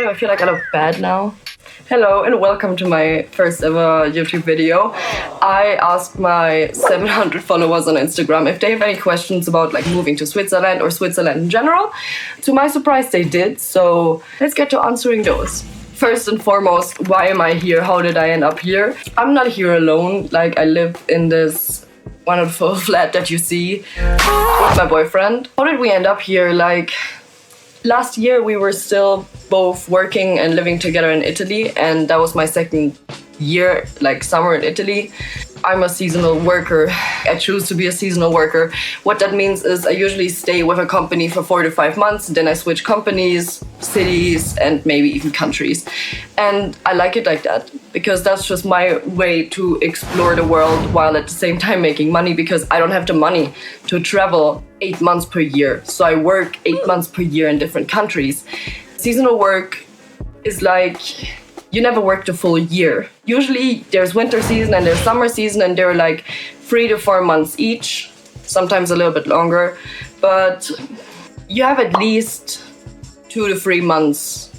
I feel like I look bad now. Hello and welcome to my first ever YouTube video. I asked my 700 followers on Instagram if they have any questions about like moving to Switzerland or Switzerland in general. To my surprise, they did, so let's get to answering those. First and foremost, why am I here? How did I end up here? I'm not here alone. Like, I live in this wonderful flat that you see with my boyfriend. How did we end up here? Like, last year we were still both working and living together in Italy, and that was my second year, like summer in Italy. I'm a seasonal worker. I choose to be a seasonal worker. What that means is I usually stay with a company for 4 to 5 months, then I switch companies, cities, and maybe even countries. And I like it like that because that's just my way to explore the world while at the same time making money, because I don't have the money to travel 8 months per year. So I work 8 months per year in different countries. Seasonal work is like, you never work the full year. Usually there's winter season and there's summer season, and they're like 3 to 4 months each, sometimes a little bit longer. But you have at least 2 to 3 months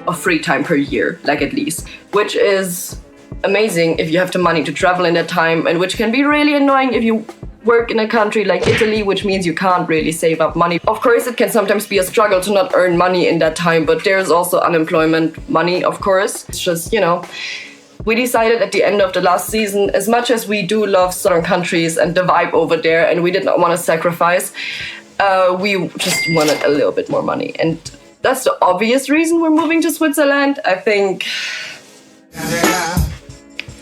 of free time per year, like at least, which is amazing if you have the money to travel in that time, and which can be really annoying if you work in a country like Italy, which means you can't really save up money. Of course, it can sometimes be a struggle to not earn money in that time, but there's also unemployment money, of course. It's just, you know, we decided at the end of the last season, as much as we do love southern countries and the vibe over there, and we did not want to sacrifice, we just wanted a little bit more money. And that's the obvious reason we're moving to Switzerland, I think.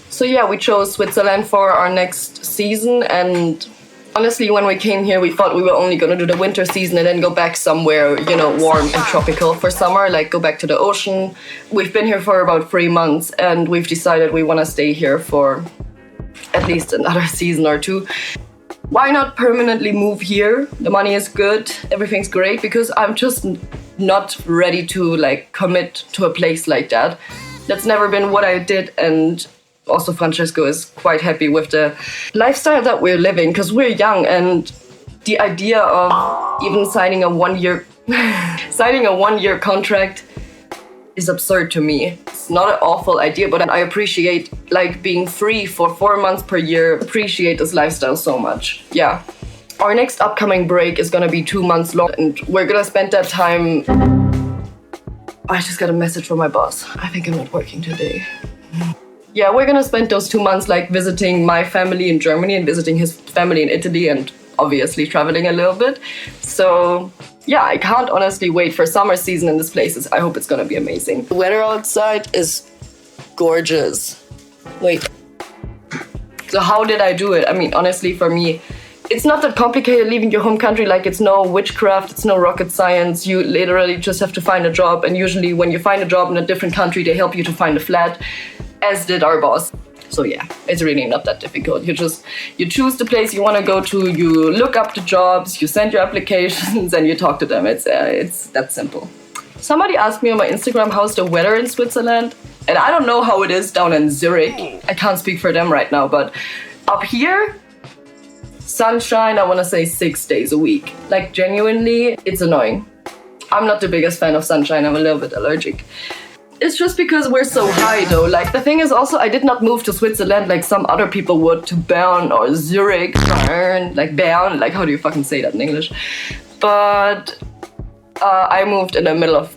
So yeah, we chose Switzerland for our next season, and honestly, when we came here, we thought we were only gonna do the winter season and then go back somewhere, you know, warm and tropical for summer, like go back to the ocean. We've been here for about 3 months, and we've decided we wanna stay here for at least another season or two. Why not permanently move here? The money is good, everything's great, because I'm just not ready to like commit to a place like that. That's never been what I did, and also Francesco is quite happy with the lifestyle that we're living because we're young, and the idea of even signing a 1 year contract is absurd to me. It's not an awful idea, but I appreciate like being free for 4 months per year. Appreciate this lifestyle so much. Yeah. Our next upcoming break is gonna be 2 months long, and we're gonna spend that time. I just got a message from my boss. I think I'm not working today. Yeah, we're gonna spend those 2 months like visiting my family in Germany and visiting his family in Italy, and obviously traveling a little bit. So yeah, I can't honestly wait for summer season in this place. I hope it's gonna be amazing. The weather outside is gorgeous. Wait. So how did I do it? I mean, honestly, for me, it's not that complicated leaving your home country. Like, it's no witchcraft, it's no rocket science. You literally just have to find a job, and usually when you find a job in a different country, they help you to find a flat, as did our boss. So yeah, it's really not that difficult. You choose the place you want to go to, you look up the jobs, you send your applications, and you talk to them. It's that simple. Somebody asked me on my Instagram, how's the weather in Switzerland? And I don't know how it is down in Zurich. I can't speak for them right now, but up here, sunshine, I want to say 6 days a week. Like, genuinely, it's annoying. I'm not the biggest fan of sunshine. I'm a little bit allergic. It's just because we're so high, though. Like, the thing is also, I did not move to Switzerland like some other people would, to Bern or Zurich, Bern, like Bern, like how do you fucking say that in English? But I moved in the middle of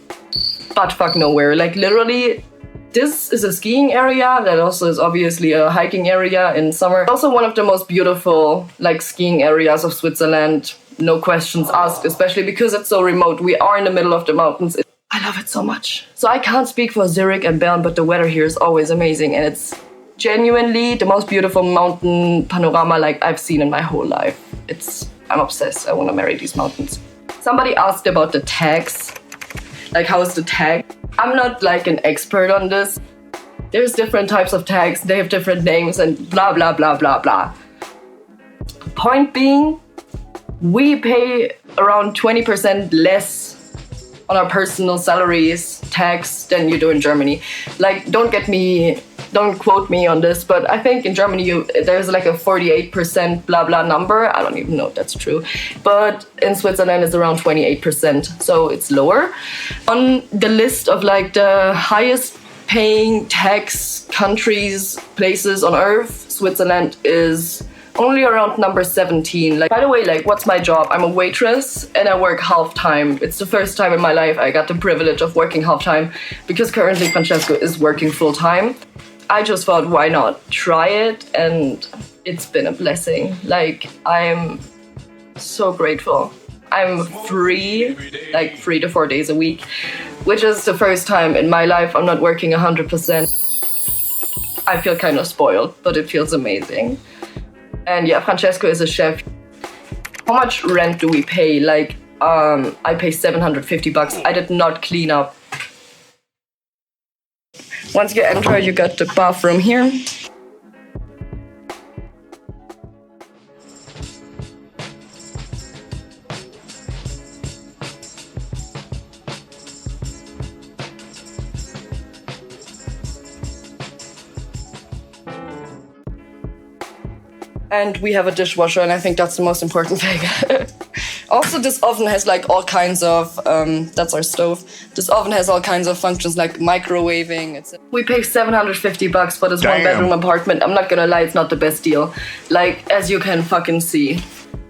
buttfuck nowhere. Like, literally, this is a skiing area that also is obviously a hiking area in summer. Also one of the most beautiful like skiing areas of Switzerland, no questions asked, especially because it's so remote. We are in the middle of the mountains. I love it so much. So I can't speak for Zurich and Bern, but the weather here is always amazing, and it's genuinely the most beautiful mountain panorama like I've seen in my whole life. I'm obsessed. I want to marry these mountains. Somebody asked about the tax. Like, how is the tax? I'm not like an expert on this. There's different types of tax. They have different names and blah, blah, blah, blah, blah. Point being, we pay around 20% less on our personal salaries tax than you do in Germany. Like, don't get me Don't quote me on this, but I think in Germany there's like a 48% blah blah number. I don't even know if that's true. But in Switzerland it's around 28%, so it's lower. On the list of like the highest paying tax countries, places on earth, Switzerland is only around number 17. Like, by the way, like, what's my job? I'm a waitress and I work half-time. It's the first time in my life I got the privilege of working half-time, because currently Francesco is working full-time. I just thought, why not try it? And it's been a blessing. Like, I'm so grateful. I'm free, like 3 to 4 days a week, which is the first time in my life I'm not working 100%. I feel kind of spoiled, but it feels amazing. And yeah, Francesco is a chef. How much rent do we pay? Like, I pay $750. I did not clean up. Once you enter, you got the bathroom here. And we have a dishwasher, and I think that's the most important thing. Also, this oven has like all kinds of, that's our stove. This oven has all kinds of functions like microwaving. We pay $750 for this one-bedroom apartment. I'm not gonna lie, it's not the best deal. Like, as you can fucking see.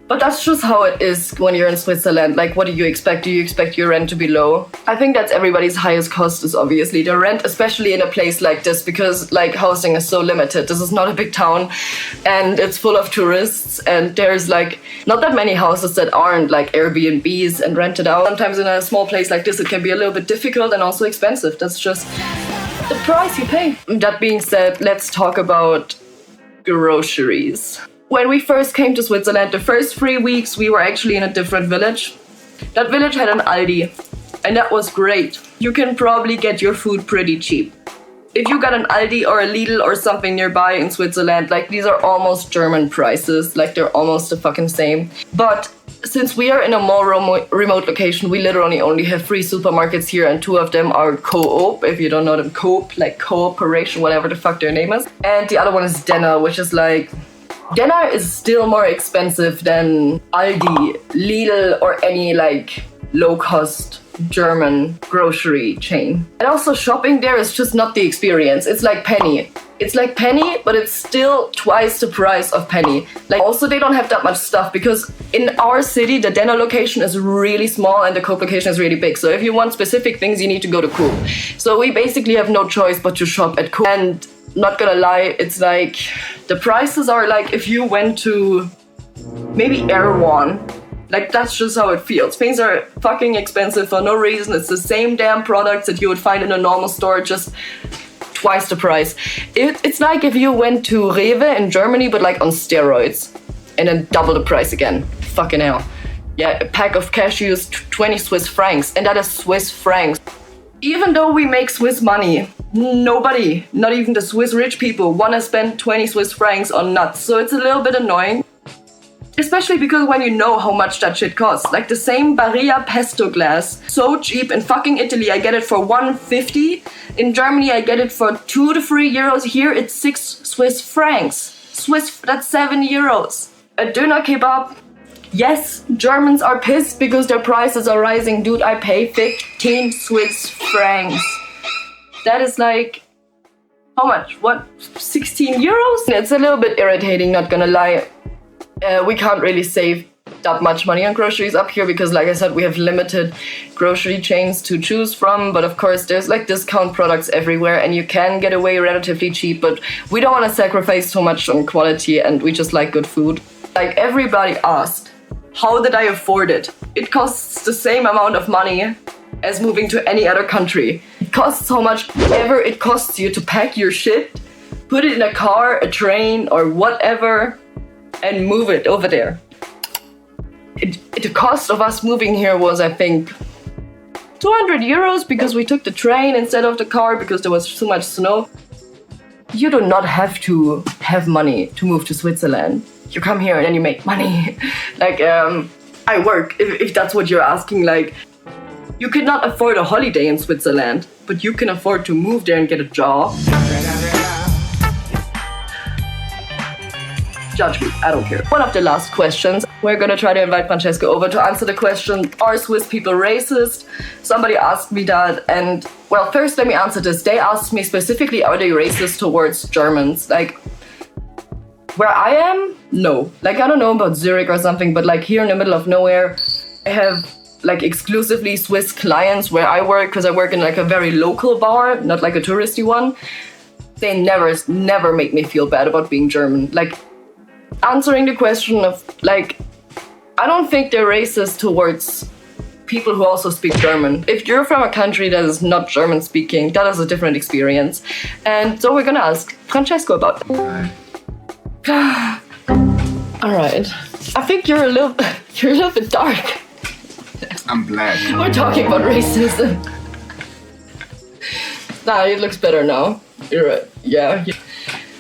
But that's just how it is when you're in Switzerland. Like, what do you expect? Do you expect your rent to be low? I think that's everybody's highest cost, is obviously the rent, especially in a place like this, because like housing is so limited. This is not a big town and it's full of tourists, and there's like not that many houses that aren't like Airbnbs and rented out. Sometimes in a small place like this, it can be a little bit difficult and also expensive. That's just the price you pay. That being said, let's talk about groceries. When we first came to Switzerland, the first 3 weeks, we were actually in a different village. That village had an Aldi, and that was great. You can probably get your food pretty cheap. If you got an Aldi or a Lidl or something nearby in Switzerland, like, these are almost German prices, like they're almost the fucking same. But since we are in a more remote location, we literally only have 3 supermarkets here, and 2 of them are Co-op, if you don't know them, Coop, like cooperation, whatever the fuck their name is. And the other one is Denner, which is like, Denner is still more expensive than Aldi, Lidl, or any like low-cost German grocery chain. And also shopping there is just not the experience. It's like Penny. It's like Penny, but it's still twice the price of Penny. Like, also they don't have that much stuff, because in our city, the Denner location is really small and the Coop location is really big. So if you want specific things, you need to go to Coop. So we basically have no choice but to shop at Coop. And not gonna lie, it's like, the prices are like if you went to maybe Erewhon. Like, that's just how it feels. Things are fucking expensive for no reason. It's the same damn products that you would find in a normal store, just twice the price. It's like if you went to Rewe in Germany, but like on steroids, and then double the price again. Fucking hell. Yeah, a pack of cashews, 20 Swiss francs, and that is Swiss francs. Even though we make Swiss money, nobody, not even the Swiss rich people, want to spend 20 Swiss francs on nuts. So it's a little bit annoying. Especially because when you know how much that shit costs. Like the same Barilla pesto glass, so cheap in fucking Italy, I get it for 1.50. In Germany, I get it for 2 to 3 euros. Here, it's 6 Swiss francs. That's 7 euros. A doner kebab. Yes, Germans are pissed because their prices are rising. Dude, I pay 15 Swiss francs. That is like, how much? What, 16 euros? It's a little bit irritating, not gonna lie. We can't really save that much money on groceries up here because, like I said, we have limited grocery chains to choose from. But of course, there's like discount products everywhere and you can get away relatively cheap. But we don't want to sacrifice so much on quality, and we just like good food. Like, everybody asked, how did I afford it? It costs the same amount of money as moving to any other country. It costs how much ever it costs you to pack your shit, put it in a car, a train, or whatever, and move it over there. The cost of us moving here was, I think, 200 euros because we took the train instead of the car because there was too much snow. You do not have to have money to move to Switzerland. You come here and then you make money. Like, I work, if that's what you're asking. Like, you could not afford a holiday in Switzerland, but you can afford to move there and get a job. Judge me, I don't care. One of the last questions. We're gonna try to invite Francesco over to answer the question, are Swiss people racist? Somebody asked me that, and well, first let me answer this. They asked me specifically, are they racist towards Germans? Like, where I am, no. Like, I don't know about Zurich or something, but like here in the middle of nowhere, I have like exclusively Swiss clients where I work, because I work in like a very local bar, not like a touristy one. They never make me feel bad about being German. Like, answering the question of like, I don't think they're racist towards people who also speak German. If you're from a country that is not German speaking, that is a different experience. And so we're gonna ask Francesco about that. All right. I think you're a little bit dark. I'm black. We're talking about racism. Nah, it looks better now. You're right. Yeah.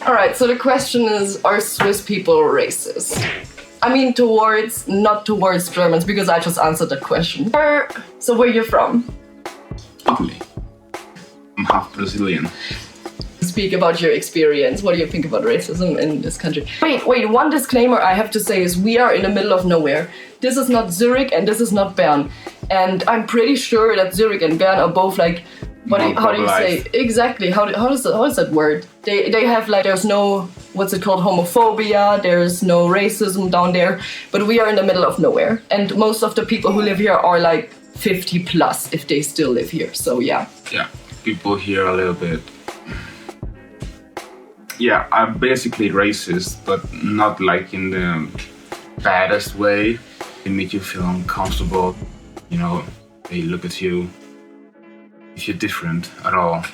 All right. So the question is, are Swiss people racist? I mean, not towards Germans, because I just answered that question. So where are you from? Italy. I'm half Brazilian. Speak about your experience. What do you think about racism in this country? Wait, one disclaimer I have to say is we are in the middle of nowhere. This is not Zurich and this is not Bern. And I'm pretty sure that Zurich and Bern are both like, how do you say? Exactly, how is that word? They have like, there's no, what's it called, homophobia, there's no racism down there, but we are in the middle of nowhere. And most of the people who live here are like 50 plus if they still live here, so yeah. Yeah, people here a little bit. Yeah, I'm basically racist, but not like in the baddest way. They make you feel uncomfortable. You know, they look at you. If you're different at all,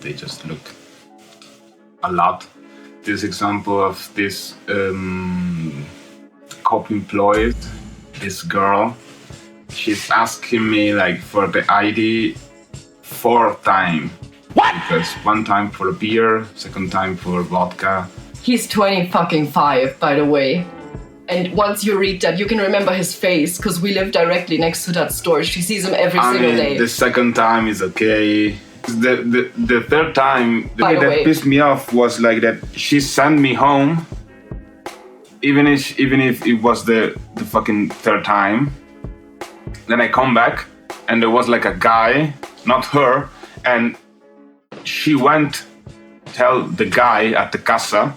they just look a lot. This example of this co-employed, this girl, she's asking me like for the ID 4 times. What? Because 1 time for a beer, 2nd time for vodka. He's 25, by the way. And once you read that, you can remember his face, because we live directly next to that store. She sees him every single day. The 2nd time is okay. The 3rd time, the thing that pissed me off was like that she sent me home, even if it was the fucking 3rd time. Then I come back, and there was like a guy, not her, and she went tell the guy at the casa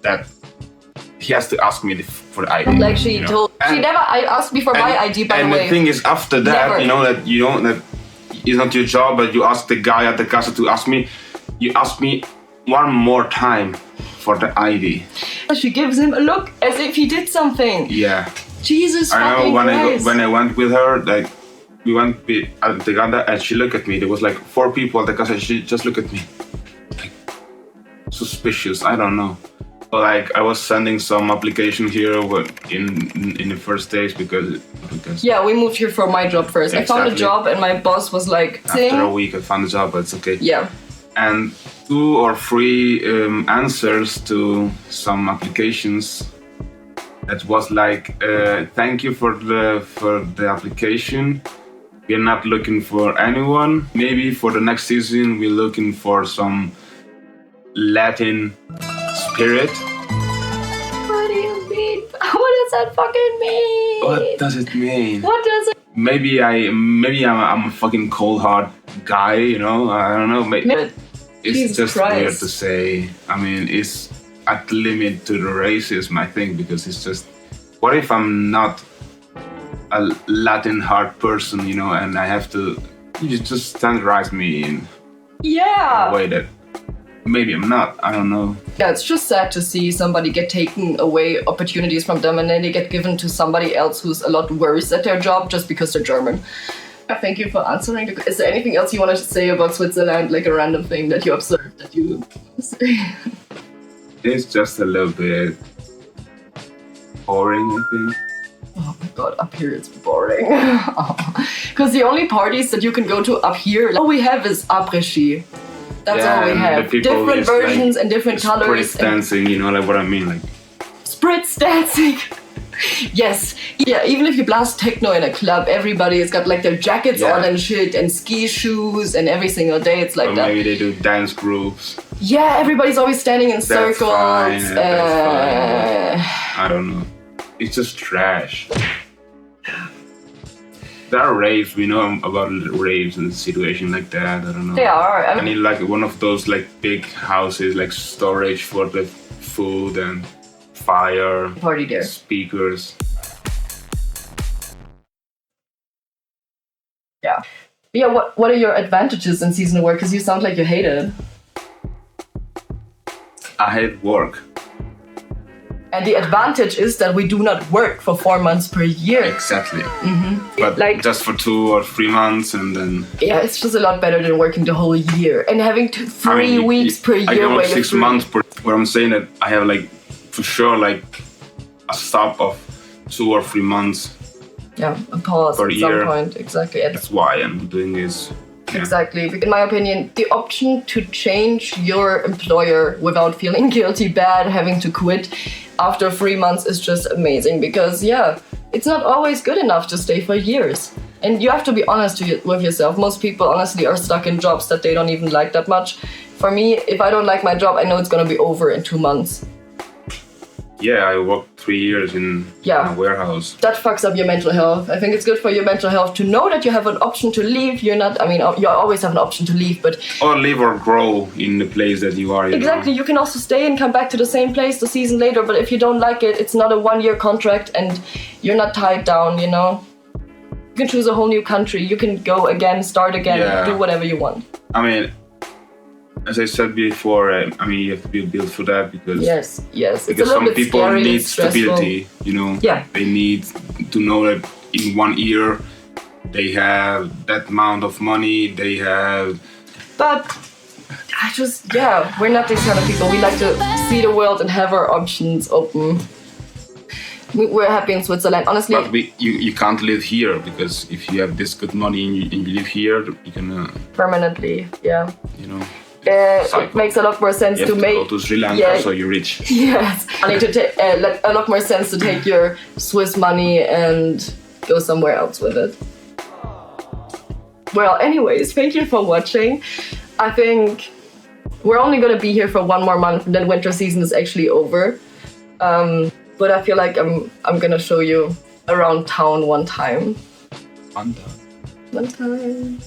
that he has to ask me for the ID. Like she told, she never asked me for my ID, by the way. And the thing is, after that, never. that it's not your job, but you ask the guy at the casa to ask me. You ask me 1 more time for the ID. She gives him a look as if he did something. Yeah. Jesus fucking Christ. When I went with her, like, we went together and she looked at me. There was like 4 people at the casa and she just looked at me. Like, suspicious, I don't know. But like, I was sending some application here in the first days because... Yeah, we moved here for my job first. Exactly. I found a job and my boss was like... After a week I found a job, but it's okay. Yeah. And 2 or 3 answers to some applications. That was like, thank you for the application. We're not looking for anyone. Maybe for the next season, we're looking for some Latin spirit. What do you mean? What does that fucking mean? What does it mean? What does it? Maybe I'm a fucking cold hard guy, you know? I don't know. Maybe it's Jesus just Christ. weird to say. I mean, it's at the limit to the racism, I think, because it's just, what if I'm not a Latin heart person, you know, and I have to, you just standardize me in a way that maybe I'm not, I don't know. Yeah, it's just sad to see somebody get taken away opportunities from them and then they get given to somebody else who's a lot worse at their job just because they're German. Thank you for answering. Is there anything else you wanted to say about Switzerland, like a random thing that you observed that you say? It's just a little bit boring, I think. Oh my god, up here it's boring. Because the only parties that you can go to up here, all we have is après-ski. That's all we have. Different versions like and different colors. Spritz dancing, you know, like what I mean, like. Spritz dancing. Yes. Yeah, even if you blast techno in a club, everybody has got like their jackets on and shit and ski shoes and every single day it's like that. Maybe they do dance groups. Yeah, everybody's always standing in circles. That's fine. I don't know. It's just trash. There are raves, we know about raves and situations like that. I don't know. They are. I need like one of those like big houses, like storage for the food and fire. Party there. Speakers. Yeah. Yeah, what are your advantages in seasonal work? Because you sound like you hate it. I hate work. And the advantage is that we do not work for 4 months per year. Exactly. But like, just for 2 or 3 months and then... Yeah, it's just a lot better than working the whole year. And having 3 weeks per year. I can work 6 months per... Where I'm saying that I have like, for sure, like a stop of 2 or 3 months. Yeah, a pause at some point. Exactly. That's why I'm doing this. Yeah. Exactly. In my opinion, the option to change your employer without feeling guilty, bad, having to quit after 3 months is just amazing because, yeah, it's not always good enough to stay for years. And you have to be honest with yourself. Most people, honestly, are stuck in jobs that they don't even like that much. For me, if I don't like my job, I know it's going to be over in 2 months. Yeah, I worked 3 years in a warehouse. That fucks up your mental health. I think it's good for your mental health to know that you have an option to leave. You always have an option to leave, but... Or live or grow in the place that you are. Exactly, you can also stay and come back to the same place the season later, but if you don't like it, it's not a 1-year contract and you're not tied down, you know? You can choose a whole new country. You can go again, start again, do whatever you want. I mean... As I said before, you have to be built for that because because some people scary, need stressful. stability. You know, they need to know that in 1 year they have that amount of money. They have. But we're not these kind of people. We like to see the world and have our options open. We're happy in Switzerland, honestly. But you can't live here because if you have this good money and you live here, you can permanently, You know. It makes a lot more sense to make. Go to Sri Lanka, so you're rich. Yes, I need to take a lot more sense to take your Swiss money and go somewhere else with it. Well, anyways, thank you for watching. I think we're only gonna be here for 1 more month, and then winter season is actually over. But I feel like I'm gonna show you around town one time. One time.